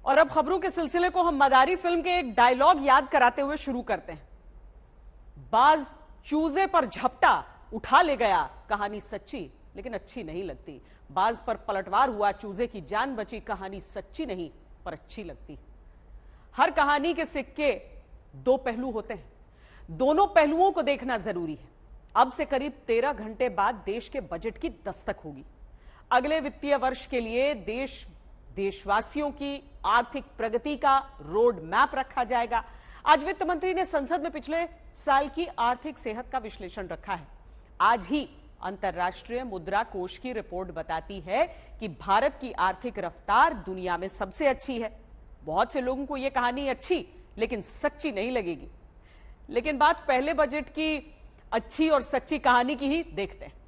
और अब खबरों के सिलसिले को हम मदारी फिल्म के एक डायलॉग याद कराते हुए शुरू करते हैं। बाज चूजे पर झपटा उठा ले गया, कहानी सच्ची लेकिन अच्छी नहीं लगती। बाज पर पलटवार हुआ, चूजे की जान बची, कहानी सच्ची नहीं पर अच्छी लगती। हर कहानी के सिक्के दो पहलू होते हैं, दोनों पहलुओं को देखना जरूरी है। अब से करीब 13 घंटे बाद देश के बजट की दस्तक होगी। अगले वित्तीय वर्ष के लिए देशवासियों की आर्थिक प्रगति का रोड मैप रखा जाएगा। आज वित्त मंत्री ने संसद में पिछले साल की आर्थिक सेहत का विश्लेषण रखा है। आज ही अंतर्राष्ट्रीय मुद्रा कोष की रिपोर्ट बताती है कि भारत की आर्थिक रफ्तार दुनिया में सबसे अच्छी है। बहुत से लोगों को यह कहानी अच्छी लेकिन सच्ची नहीं लगेगी, लेकिन बात पहले बजट की अच्छी और सच्ची कहानी की ही देखते हैं।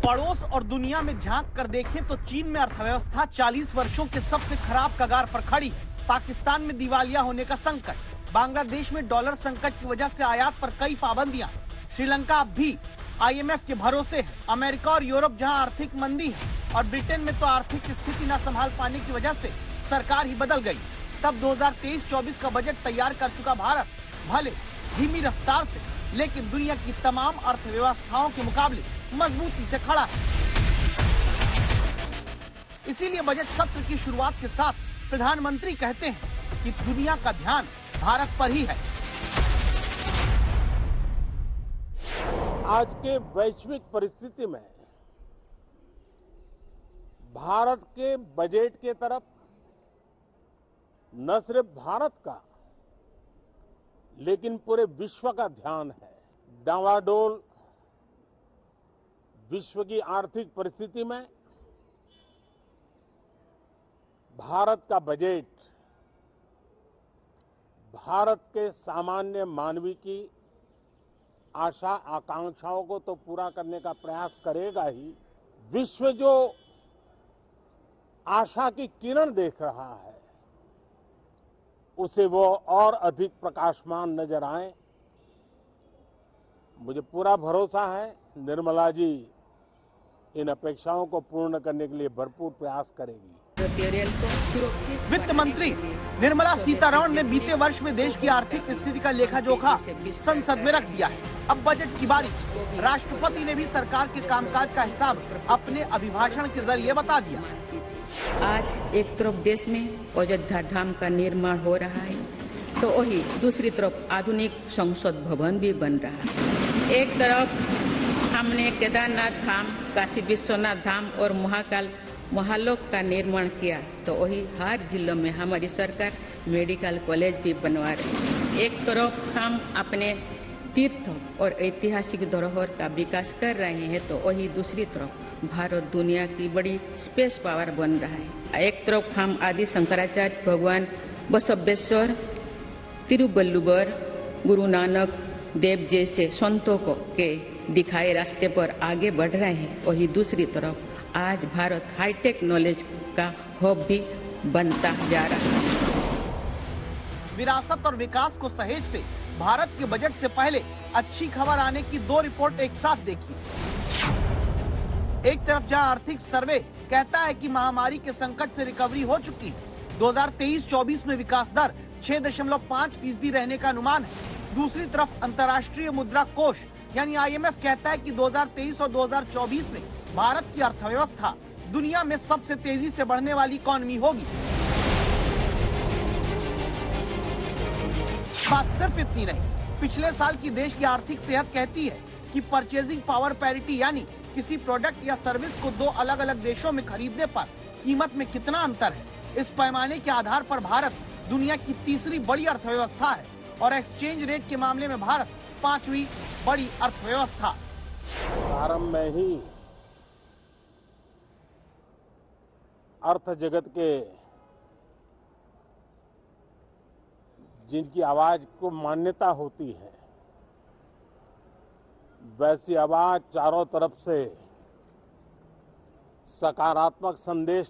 पड़ोस और दुनिया में झांक कर देखें तो चीन में अर्थव्यवस्था 40 वर्षों के सबसे खराब कगार पर खड़ी है। पाकिस्तान में दिवालिया होने का संकट, बांग्लादेश में डॉलर संकट की वजह से आयात पर कई पाबंदियां, श्रीलंका अब भी IMF के भरोसे है। अमेरिका और यूरोप जहां आर्थिक मंदी है और ब्रिटेन में तो आर्थिक स्थिति न संभाल पाने की वजह से सरकार ही बदल गई। तब 2023-24 का बजट तैयार कर चुका भारत भले धीमी रफ्तार से, लेकिन दुनिया की तमाम अर्थव्यवस्थाओं के मुकाबले मजबूती से खड़ा है। इसीलिए बजट सत्र की शुरुआत के साथ प्रधानमंत्री कहते हैं कि दुनिया का ध्यान भारत पर ही है। आज के वैश्विक परिस्थिति में भारत के बजट के तरफ न सिर्फ भारत का लेकिन पूरे विश्व का ध्यान है। डावाडोल विश्व की आर्थिक परिस्थिति में भारत का बजट भारत के सामान्य मानवी की आशा आकांक्षाओं को तो पूरा करने का प्रयास करेगा ही, विश्व जो आशा की किरण देख रहा है उसे वो और अधिक प्रकाशमान नजर आए। मुझे पूरा भरोसा है निर्मला जी इन अपेक्षाओं को पूर्ण करने के लिए भरपूर प्रयास करेगी। वित्त मंत्री निर्मला सीतारमण ने बीते वर्ष में देश की आर्थिक स्थिति का लेखा जोखा संसद में रख दिया है। अब बजट की बारी। राष्ट्रपति ने भी सरकार के कामकाज का हिसाब अपने अभिभाषण के जरिए बता दिया। आज एक तरफ देश में अयोध्या धाम का निर्माण हो रहा है तो वही दूसरी तरफ आधुनिक संसद भवन भी बन रहा है। एक तरफ हमने केदारनाथ धाम, काशी विश्वनाथ धाम और महाकाल महालोक का निर्माण किया तो वही हर जिलों में हमारी सरकार मेडिकल कॉलेज भी बनवा रही है। एक तरफ हम अपने तीर्थ और ऐतिहासिक धरोहर का विकास कर रहे हैं तो वही दूसरी तरफ भारत दुनिया की बड़ी स्पेस पावर बन रहा है। एक तरफ हम आदि शंकराचार्य भगवान बसवेश्वर, तिरुवल्लुवर, गुरु नानक देव जैसे संतों को के दिखाए रास्ते पर आगे बढ़ रहे हैं, वही दूसरी तरफ आज भारत हाईटेक नॉलेज का हब भी बनता जा रहा है। विरासत और विकास को सहेजते भारत के बजट से पहले अच्छी खबर आने की दो रिपोर्ट एक साथ देखिए। एक तरफ जहां आर्थिक सर्वे कहता है कि महामारी के संकट से रिकवरी हो चुकी है, 2023-24 में विकास दर 6.5% रहने का अनुमान है। दूसरी तरफ अंतर्राष्ट्रीय मुद्रा कोष यानी IMF कहता है कि 2023 और 2024 में भारत की अर्थव्यवस्था दुनिया में सबसे तेजी से बढ़ने वाली इकॉनमी होगी। बात सिर्फ इतनी नहीं, पिछले साल की देश की आर्थिक सेहत कहती है कि परचेजिंग पावर पैरिटी यानी किसी प्रोडक्ट या सर्विस को दो अलग अलग देशों में खरीदने पर कीमत में कितना अंतर है। इस पैमाने के आधार पर भारत दुनिया की तीसरी बड़ी अर्थव्यवस्था है और एक्सचेंज रेट के मामले में भारत 5वीं बड़ी अर्थव्यवस्था। प्रारंभ में ही अर्थ जगत के जिनकी आवाज को मान्यता होती है वैसी आवाज चारों तरफ से सकारात्मक संदेश